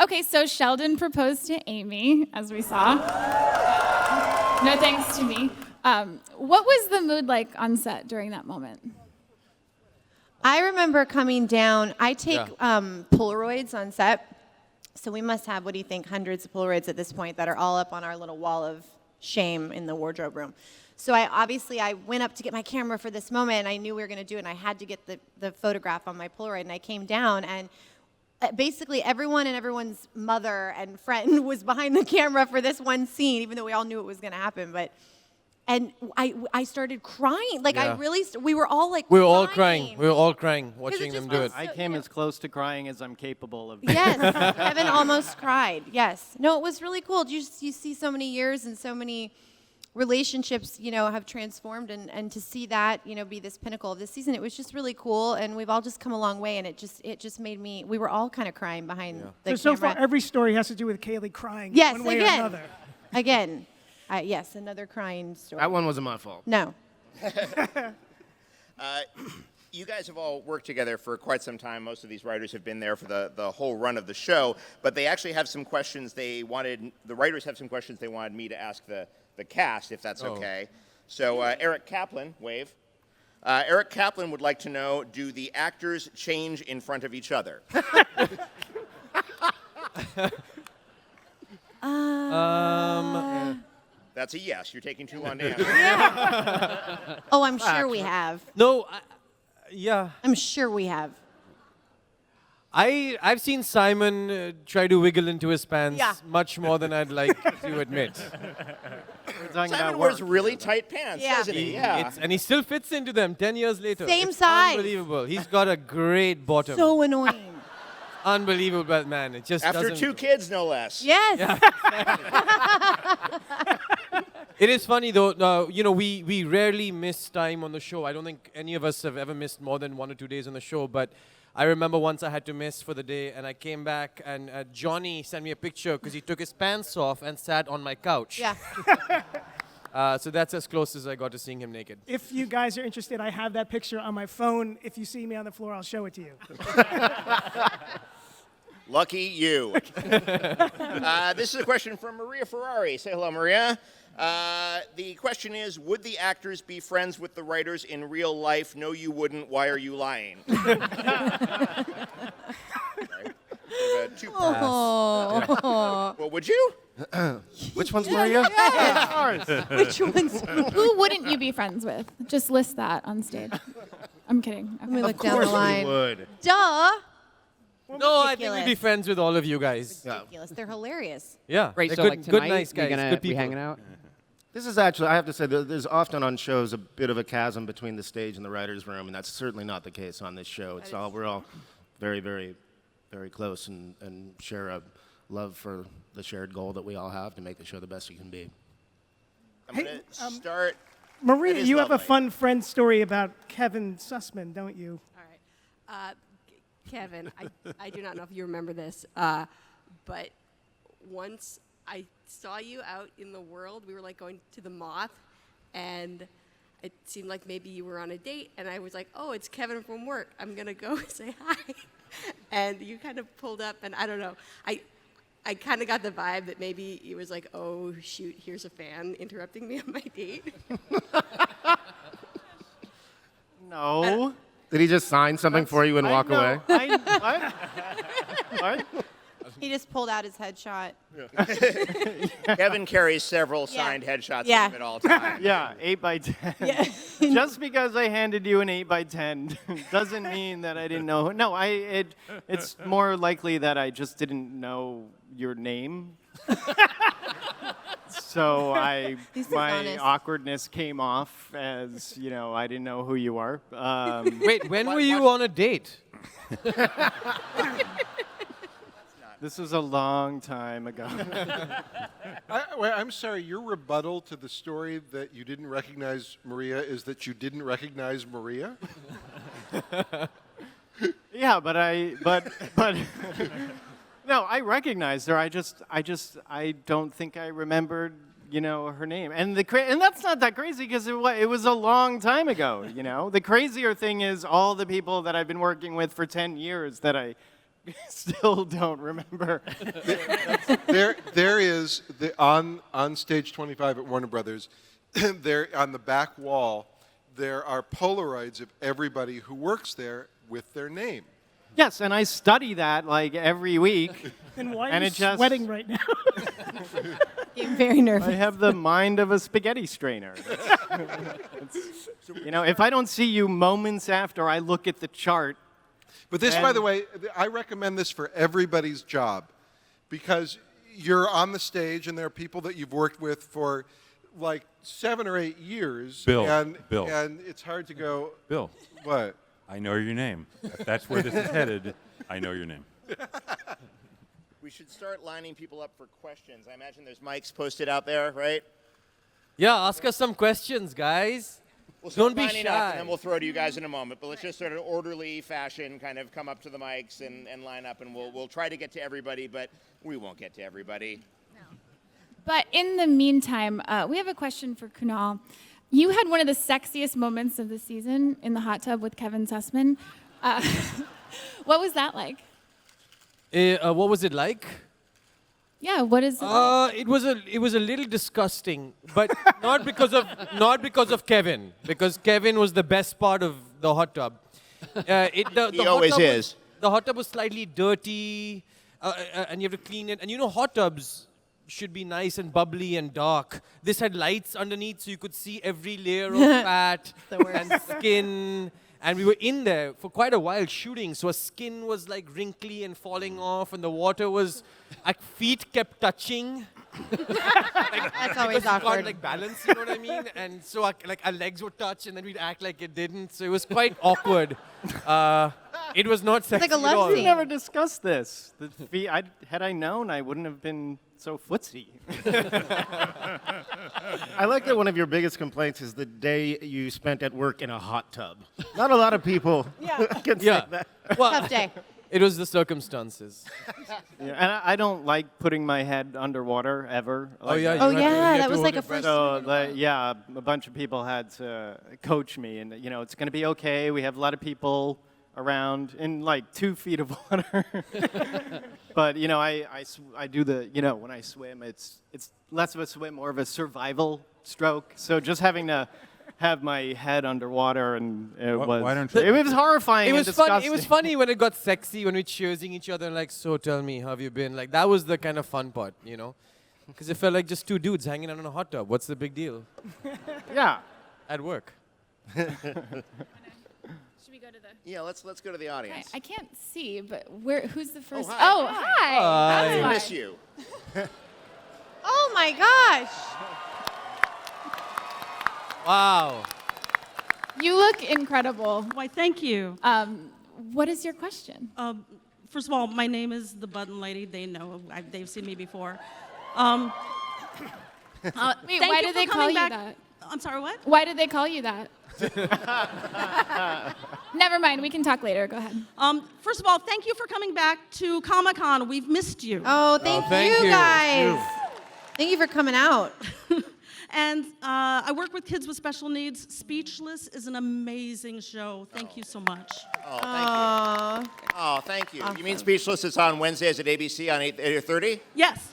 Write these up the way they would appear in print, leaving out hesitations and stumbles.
Okay, so Sheldon proposed to Amy, as we saw. No thanks to me. What was the mood like on set during that moment? I remember coming down. I take Polaroids on set. So we must have, what do you think, hundreds of Polaroids at this point that are all up on our little wall of shame in the wardrobe room. So I went up to get my camera for this moment, and I knew we were going to do it, and I had to get the photograph on my Polaroid, and I came down, and basically everyone and everyone's mother and friend was behind the camera for this one scene, even though we all knew it was going to happen. And I started crying. Like, Yeah. we were all like We were all crying. We were all crying watching them just do it. felt I came as close to crying as I'm capable of. Yes, Kevin almost cried. Yes. No, it was really cool. You see so many years and so many relationships, have transformed, and to see that, be this pinnacle of this season, it was just really cool, and we've all just come a long way, and it just made me, we were all kind of crying behind the camera. So far, every story has to do with Kaley crying Yes, one way again. or another. Again. Yes, another crying story. That one wasn't my fault. No. You guys have all worked together for quite some time. Most of these writers have been there for the whole run of the show, but they actually have some questions the writers have some questions they wanted me to ask the cast, if that's okay. So Eric Kaplan, wave. Eric Kaplan would like to know, do the actors change in front of each other? That's a yes. You're taking too long to answer. Oh, I'm sure we have. No, yeah. I'm sure we have. I've seen Simon try to wiggle into his pants Yeah. much more than I'd like to admit. We're talking Simon about wears work. really tight pants, Yeah. doesn't he? Yeah. And he still fits into them 10 years later. Same It's size. Unbelievable. He's got a great bottom. So annoying. Unbelievable, man. It just After doesn't... 2 kids, no less. Yes. It is funny though, we rarely miss time on the show. I don't think any of us have ever missed more than 1 or 2 days on the show, but I remember once I had to miss for the day, and I came back, and Johnny sent me a picture because he took his pants off and sat on my couch. Yeah. So that's as close as I got to seeing him naked. If you guys are interested, I have that picture on my phone. If you see me on the floor, I'll show it to you. Lucky you. This is a question from Maria Ferrari. Say hello, Maria. The question is, would the actors be friends with the writers in real life? No, you wouldn't. Why are you lying? Two parts. Oh. Well, would you? Which one's Maria? Which one's? Who wouldn't you be friends with? Just list that on stage. I'm kidding. Let me Okay. look down the line. Would. Duh. No, I think we'd be friends with all of you guys. Ridiculous. They're hilarious. Yeah. Great. They're So good, like good, tonight, nice guys. we gonna Good be people. hanging out. This is actually, I have to say, there's often on shows a bit of a chasm between the stage and the writer's room, and that's certainly not the case on this show. We're all very, very, very close and share a love for the shared goal that we all have to make the show the best it can be. I'm going to start. Maria, That is you have a lovely. fun friend story about Kevin Sussman, don't you? All right. Kevin, I do not know if you remember this, but once I saw you out in the world, we were like going to the Moth, and it seemed like maybe you were on a date, and I was like, oh, it's Kevin from work. I'm going to go say hi. And you kind of pulled up, and I don't know. I kind of got the vibe that maybe it was like, oh, shoot, here's a fan interrupting me on my date. No. Did he just sign something for you and walk away? What? What? He just pulled out his headshot. Kevin carries several signed headshots Yeah. with him at all times. Yeah, 8 by 10. Yeah. Just because I handed you an 8 by 10 doesn't mean that I didn't know. No, it's more likely that I just didn't know your name. So This is my honest. awkwardness came off as, I didn't know who you are. Wait, when were you on a date? This was a long time ago. I'm sorry, your rebuttal to the story that you didn't recognize Maria is that you didn't recognize Maria? Yeah, but no, I recognized her. I don't think I remembered, her name. And and that's not that crazy because it was a long time ago, The crazier thing is all the people that I've been working with for 10 years that I still don't remember. There is on stage 25 at Warner Brothers. There on the back wall, there are Polaroids of everybody who works there with their name. Yes, and I study that like every week. Then why And are it you just- sweating right now? Getting very nervous. I have the mind of a spaghetti strainer. If I don't see you moments after I look at the chart, But this, by And- the way, I recommend this for everybody's job because you're on the stage and there are people that you've worked with for like 7 or 8 years. Bill, and, Bill. And it's hard to go, Bill, what? I know your name. If that's where this is headed, I know your name. We should start lining people up for questions. I imagine there's mics posted out there, right? Yeah, ask us some questions, guys. We'll start Don't be lining up, shy. and then we'll throw to you guys in a moment. But let's just sort of orderly fashion, kind of come up to the mics and line up, and we'll try to get to everybody, but we won't get to everybody. But in the meantime, we have a question for Kunal. You had one of the sexiest moments of the season in the hot tub with Kevin Sussman. What was that like? What was it like? Yeah, what is it like? It was a little disgusting, but not because of Kevin, because Kevin was the best part of the hot tub. The He hot always tub is. The hot tub was slightly dirty, and you have to clean it. And hot tubs should be nice and bubbly and dark. This had lights underneath, so you could see every layer of fat and skin. And we were in there for quite a while shooting, so our skin was like wrinkly and falling off, and the water was, like, feet kept touching. That's always Because you awkward. can't, like, balance, you know what I mean? And so our legs would touch, and then we'd act like it didn't. So it was quite awkward. It was not sexy like a at love all. We scene. never discussed this. Had I known, I wouldn't have been so footsie. I like that one of your biggest complaints is the day you spent at work in a hot tub. Not a lot of people can say Yeah. that. Well, Tough day. it was the circumstances. Yeah, and I don't like putting my head underwater ever. Oh, yeah. Oh, you had to- yeah, you had that to was hold like a your breath. first- So, yeah, a bunch of people had to coach me, and it's going to be okay. We have a lot of people around in like 2 feet of water. But I do the when I swim, it's less of a swim, more of a survival stroke. So just having to have my head underwater and it Why don't you- it was horrifying. It and was funny. It disgusting. was funny when it got sexy, when we're cheersing each other and like, so tell me, how have you been? Like, that was the kind of fun part, Because it felt like just 2 dudes hanging out in a hot tub. What's the big deal? Yeah. At work. Should we go to the... Yeah, let's go to the audience. I can't see, but who's the first? hi. Oh, hi. That's I why. miss you. Oh my gosh. Wow. You look incredible. Why, thank you. What is your question? First of all, my name is the Button Lady. They know. They've seen me before. Wait, thank why you did for they call coming you back. that? I'm sorry, what? Why did they call you that? Never mind. We can talk later. Go ahead. First of all, thank you for coming back to Comic-Con. We've missed you. Oh, thank thank you you. guys. Thank you for coming out. And I work with kids with special needs. Speechless is an amazing show. Thank you so much. Oh, thank you. Oh, thank you. You mean Speechless is on Wednesdays at ABC on 8:30? Yes,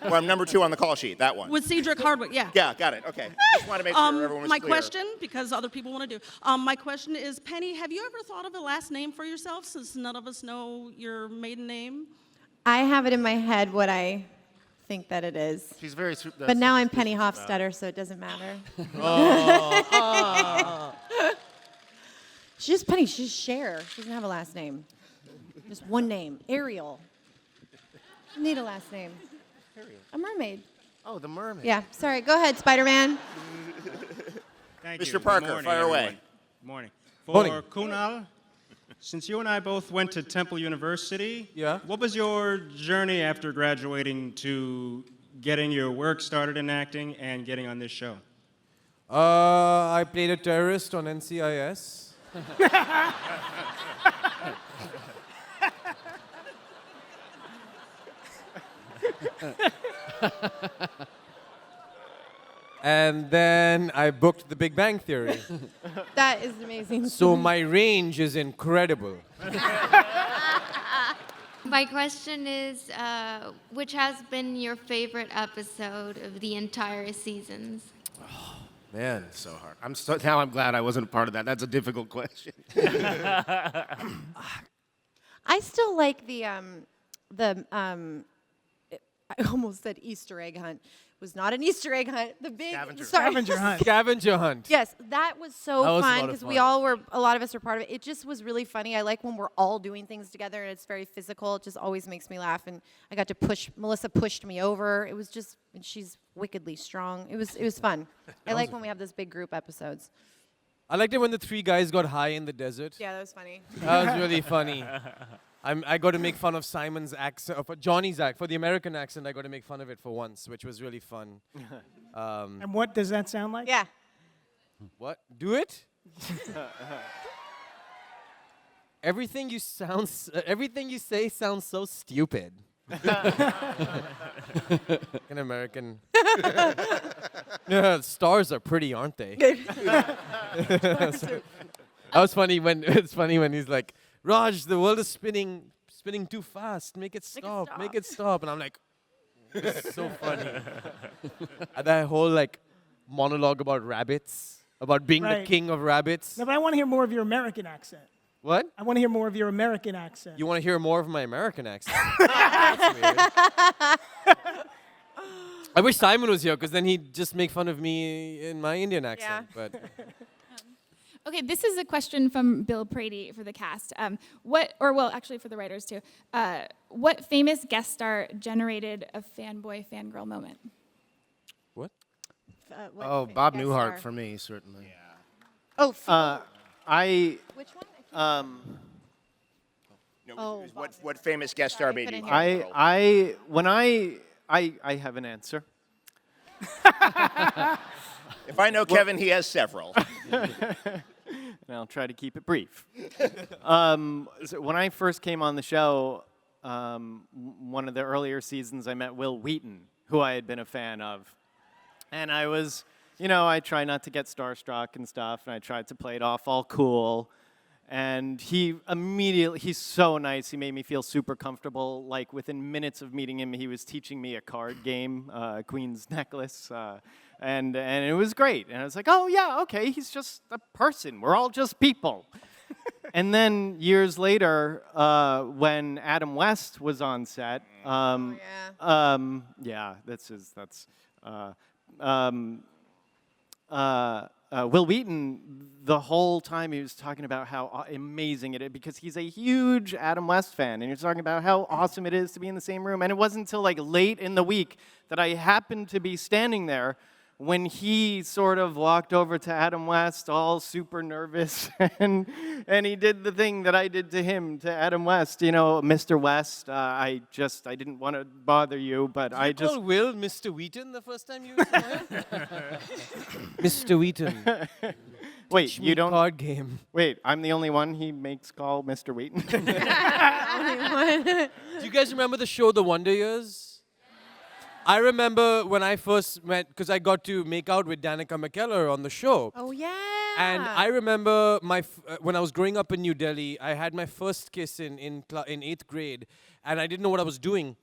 Well, I'm number 2 on the call sheet, that one. with Cedric Hardwick. Yeah. Yeah, got it. Okay. Just want to make sure everyone was My clear. question, because other people want to do. My question is, Penny, have you ever thought of a last name for yourself? Since none of us know your maiden name. I have it in my head what I think that it is. She's very. But now I'm Penny Hofstetter, so it doesn't matter. She's just Penny. She's Cher. She doesn't have a last name. Just one name. Ariel. You need a last name. A mermaid. Oh, the mermaid. Yeah. Sorry. Go ahead, Spider-Man. Mr. Thank you. Good Parker, morning, fire away. everyone. Morning. For Morning. Kunal, since you and I both went to Temple University, Yeah. what was your journey after graduating to getting your work started in acting and getting on this show? I played a terrorist on NCIS. And then I booked The Big Bang Theory. That is amazing. So my range is incredible. My question is, which has been your favorite episode of the entire seasons? Man, so hard. Now I'm glad I wasn't a part of that. That's a difficult question. I still like I almost said Easter egg hunt. It was not an Easter egg hunt. The big Scavenger hunt. Scavenger hunt. Yes, that was so That was a fun lot of because fun. a lot of us were part of it. It just was really funny. I like when we're all doing things together and it's very physical. It just always makes me laugh. And I got to Melissa pushed me over. It was just, and she's wickedly strong. It was fun. I like when we have those big group episodes. I liked it when the three guys got high in the desert. Yeah, that was funny. That was really funny. I got to make fun of Simon's accent, for Johnny's accent, for the American accent. I got to make fun of it for once, which was really fun. And what does that sound like? Yeah. What? Do it? Everything you say sounds so stupid. An American. Yeah, stars are pretty, aren't they? That was funny when he's like, Raj, the world is spinning too fast. Make it stop. Make it stop. And I'm like, this is so funny. And that whole like monologue about rabbits, about being the king of rabbits. No, but I want to hear more of your American accent. What? I want to hear more of your American accent. You want to hear more of my American accent? That's weird. I wish Simon was here, because then he'd just make fun of me in my Indian accent. Yeah. But Okay, this is a question from Bill Prady for the cast. Actually for the writers too. What famous guest star generated a fanboy, fangirl moment? what? Bob guest Newhart star? for me, certainly. Oh, which one? No, Oh, what famous guest star made you couldn't fangirl? I have an answer. If I know Kevin, he has several. And I'll try to keep it brief. So when I first came on the show, one of the earlier seasons, I met Will Wheaton, who I had been a fan of. And I was, I try not to get starstruck and stuff, and I tried to play it off all cool. And he's so nice. He made me feel super comfortable. Like within minutes of meeting him, he was teaching me a card game, Queen's Necklace. And it was great. And I was like, oh, yeah, okay, he's just a person. We're all just people. And then years later, when Adam West was on set, Will Wheaton, the whole time he was talking about how amazing it is, because he's a huge Adam West fan, and he was talking about how awesome it is to be in the same room. And it wasn't until like late in the week that I happened to be standing there when he sort of walked over to Adam West, all super nervous, and he did the thing that I did to him, to Adam West. Mr. West, I didn't want to bother you, but Did you call Will Mr. Wheaton the first time you saw him? Mr. Wheaton. Wait, you don't card game. Wait, I'm the only one he makes call Mr. Wheaton. Do you guys remember the show The Wonder Years? I remember when I first met, because I got to make out with Danica McKellar on the show. Oh, yeah. And I remember when I was growing up in New Delhi, I had my first kiss in 8th grade, and I didn't know what I was doing.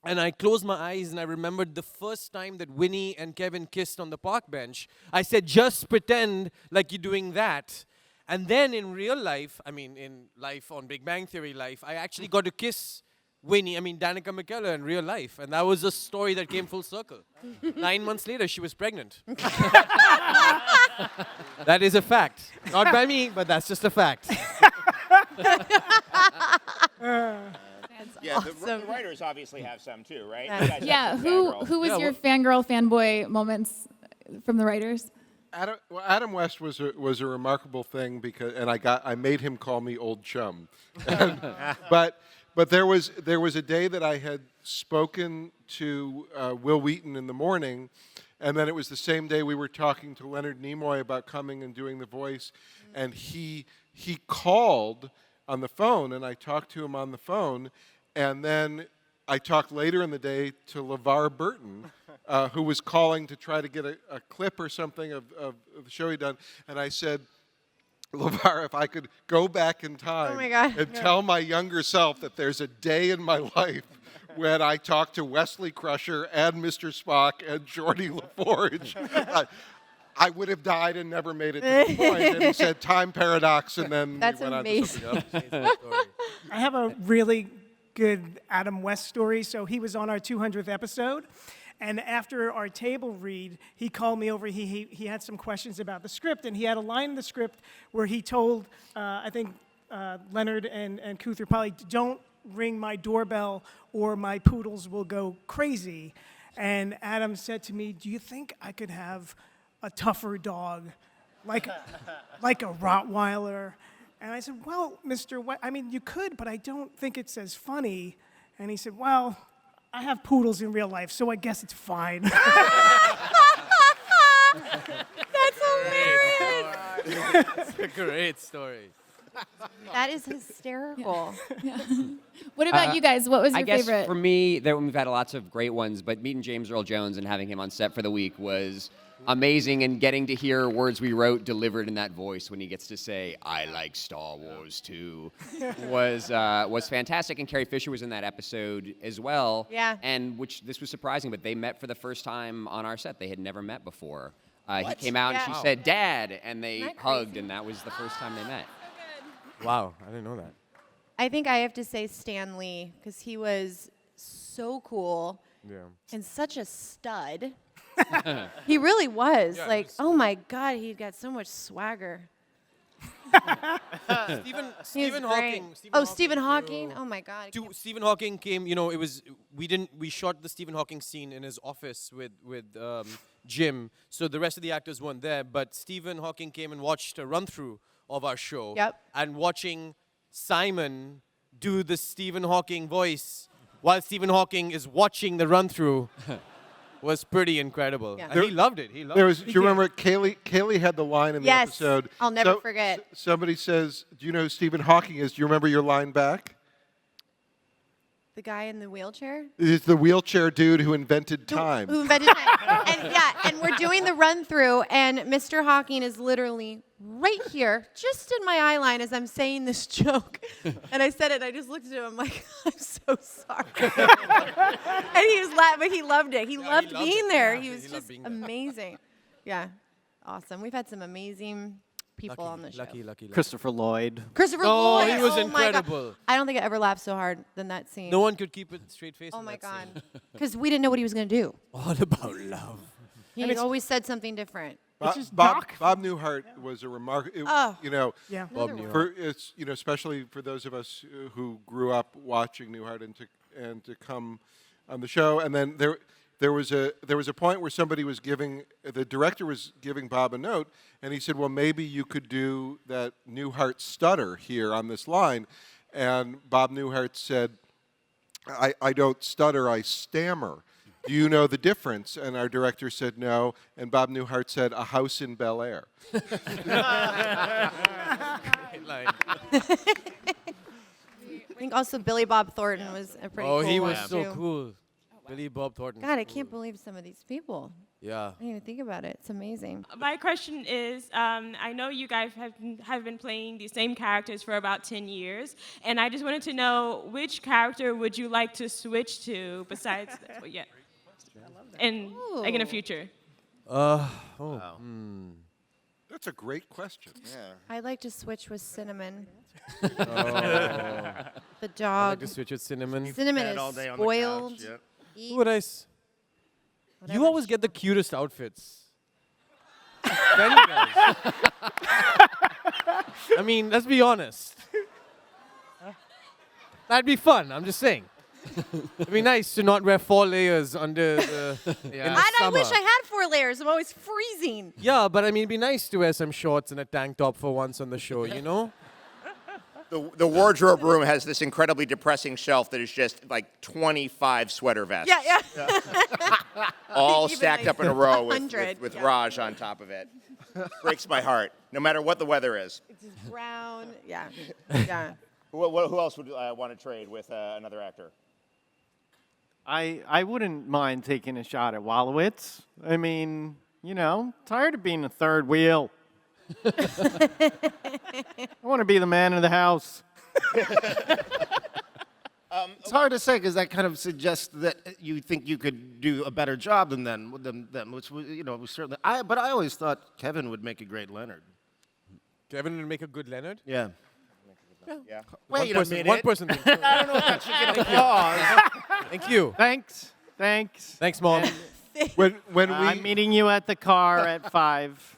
And I closed my eyes, and I remembered the first time that Winnie and Kevin kissed on the park bench. I said, just pretend like you're doing that. And then in real life, in life on Big Bang Theory life, I actually got to kiss Danica McKellar in real life. And that was a story that came full circle. 9 months later, she was pregnant. That is a fact. Not by me, but that's just a fact. Yeah, awesome. the writers obviously have some too, right? Yeah, who was your fangirl, fanboy moments from the writers? Adam West was a remarkable thing because, and I made him call me old chum. But there was a day that I had spoken to Will Wheaton in the morning, and then it was the same day we were talking to Leonard Nimoy about coming and doing the voice, and he called on the phone, and I talked to him on the phone, and then I talked later in the day to LeVar Burton, who was calling to try to get a clip or something of the show he'd done, and I said, LeVar, if I could go back in time Oh my God. and tell my younger self that there's a day in my life when I talked to Wesley Crusher and Mr. Spock and Geordie LaForge, I would have died and never made it to the point. And he said, time paradox, and then That's we went amazing. on to something else. I have a really good Adam West story. So he was on our 200th episode. And after our table read, he called me over. He had some questions about the script. And he had a line in the script where he told, I think, Leonard and Kuther probably, don't ring my doorbell or my poodles will go crazy. And Adam said to me, do you think I could have a tougher dog, like a Rottweiler? And I said, well, I mean, you could, but I don't think it's as funny. And he said, well, I have poodles in real life, so I guess it's fine. That's hilarious. It's a great story. That is hysterical. What about you guys? What was your I guess favorite? for me, we've had lots of great ones, but meeting James Earl Jones and having him on set for the week was amazing, and getting to hear words we wrote delivered in that voice when he gets to say, I like Star Wars too, was fantastic. And Carrie Fisher was in that episode as well. Yeah. And this was surprising, but they met for the first time on our set. They had never met before. He came out and she said, Dad, and they hugged, and that was the first time they met. Wow, I didn't know that. I think I have to say Stan Lee, because he was so cool and such a stud. He really was. Yeah, like, oh my God, he got so much swagger. Stephen Hawking. Stephen Hawking. Oh my God. Stephen Hawking came. We shot the Stephen Hawking scene in his office with Jim. So the rest of the actors weren't there. But Stephen Hawking came and watched a run through of our show. Yep. And watching Simon do the Stephen Hawking voice while Stephen Hawking is watching the run through was pretty incredible. Yeah. And he loved it. Do you remember Kaley had the line in the Yes, episode? I'll never forget. Somebody says, do you know who Stephen Hawking is? Do you remember your line back? The guy in the wheelchair? It's the wheelchair dude who invented time. Who invented time. And we're doing the run through, and Mr. Hawking is literally right here, just in my eye line as I'm saying this joke. And I said it, I just looked at him, I'm like, I'm so sorry. And he was laughing, but he loved it. He loved being there. He was just amazing. Yeah, awesome. We've had some amazing people on the show. Lucky. Christopher Lloyd. Christopher Oh, Lloyd. he was my incredible. God. I don't think I ever laughed so hard than that scene. No one could keep a straight face. Oh in my that God. scene. Because we didn't know what he was going to do. All about love. He always said something different. Bob Newhart was a remarkable. Oh. Yeah. Bob Newhart. Especially for those of us who grew up watching Newhart and to come on the show, and then there was a point where the director was giving Bob a note, and he said, well, maybe you could do that Newhart stutter here on this line. And Bob Newhart said, I don't stutter, I stammer. Do you know the difference? And our director said no, and Bob Newhart said, a house in Bel Air. I think also Billy Bob Thornton was a pretty cool he was one, so too. cool. Billy Bob Thornton. God, I can't believe some of these people. Yeah. I didn't even think about it. It's amazing. My question is, I know you guys have been playing the same characters for about 10 years, and I just wanted to know which character would you like to switch to besides, in the future? That's a great question. Yeah. I'd like to switch with Cinnamon. Oh. The I dog. like to switch with Cinnamon. Cinnamon Fed is all day on the spoiled. couch, yep. Who would I? You always get the cutest outfits. Then you guys. I mean, let's be honest. That'd be fun. I'm just saying. It'd be nice to not wear 4 layers under the in the And I summer. wish I had 4 layers. I'm always freezing. Yeah, but I mean, it'd be nice to wear some shorts and a tank top for once on the show, you know? The wardrobe room has this incredibly depressing shelf that is just like 25 sweater vests. Yeah. All Even stacked like up in a row 100, with yeah. Raj on top of it. Breaks my heart, no matter what the weather is. It's just brown. Yeah. Yeah. Who else would want to trade with another actor? I wouldn't mind taking a shot at Wallowitz. I mean, tired of being a third wheel. I want to be the man of the house. It's hard to say because that kind of suggests that you think you could do a better job than them, which was certainly. But I always thought Kevin would make a great Leonard. Kevin would make a good Leonard? Yeah. Yeah. Wait a minute. One person thinks so. I don't know if that should get applause. Thank you. Thanks. Thanks, Mom. I'm meeting you at the car at 5.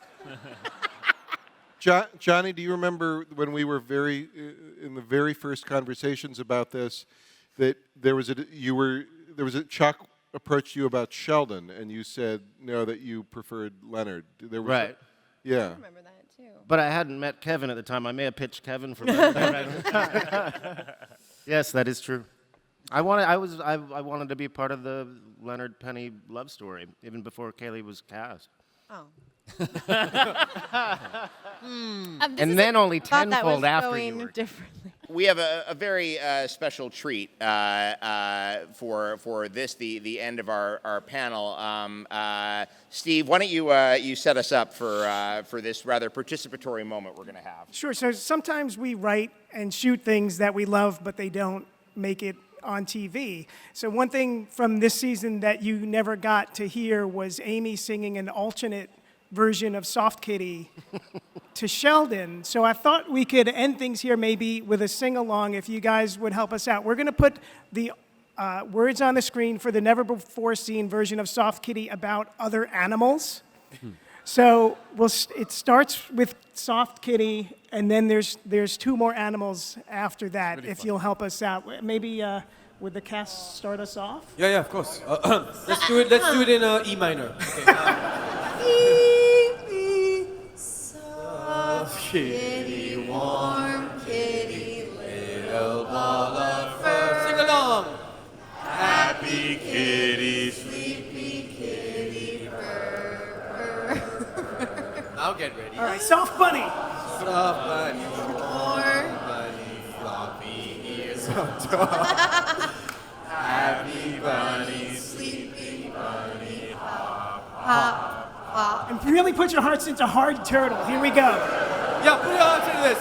Johnny, do you remember when we were in the very first conversations about this, that Chuck approached you about Sheldon, and you said no, that you preferred Leonard. Right. Yeah. I remember that too. But I hadn't met Kevin at the time. I may have pitched Kevin for Leonard. Yes, that is true. I wanted to be part of the Leonard Penny love story even before Kaley was cast. Oh. And then only tenfold after you were. Differently. We have a very special treat for this, the end of our panel. Steve, why don't you set us up for this rather participatory moment we're going to have? Sure. So sometimes we write and shoot things that we love, but they don't make it on TV. So one thing from this season that you never got to hear was Amy singing an alternate version of Soft Kitty to Sheldon. So I thought we could end things here maybe with a sing-along if you guys would help us out. We're going to put the words on the screen for the never-before-seen version of Soft Kitty about other animals. So it starts with Soft Kitty, and then there's 2 more animals after that, if you'll help us out. Maybe would the cast start us off? Yeah, of course. Let's do it in E minor. Soft kitty, warm kitty, little ball of fur. Sing along. Happy kitty, sleepy kitty, purr. Now get ready. All right, Soft Bunny. Soft bunny. Warm bunny, floppy ears on top. Happy bunny, sleepy bunny, hop, hop. And really put your hearts into Hard Turtle. Here we go. Yeah, put your hearts into this.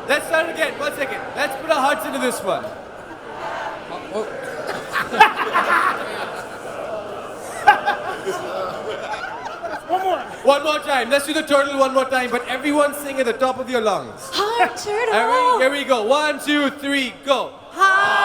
Let's start again. 1 second. Let's put our hearts into this one. One more time. Let's do the turtle one more time, but everyone sing at the top of your lungs. Hard Turtle. Here we go. 1, 2, 3, go. Hard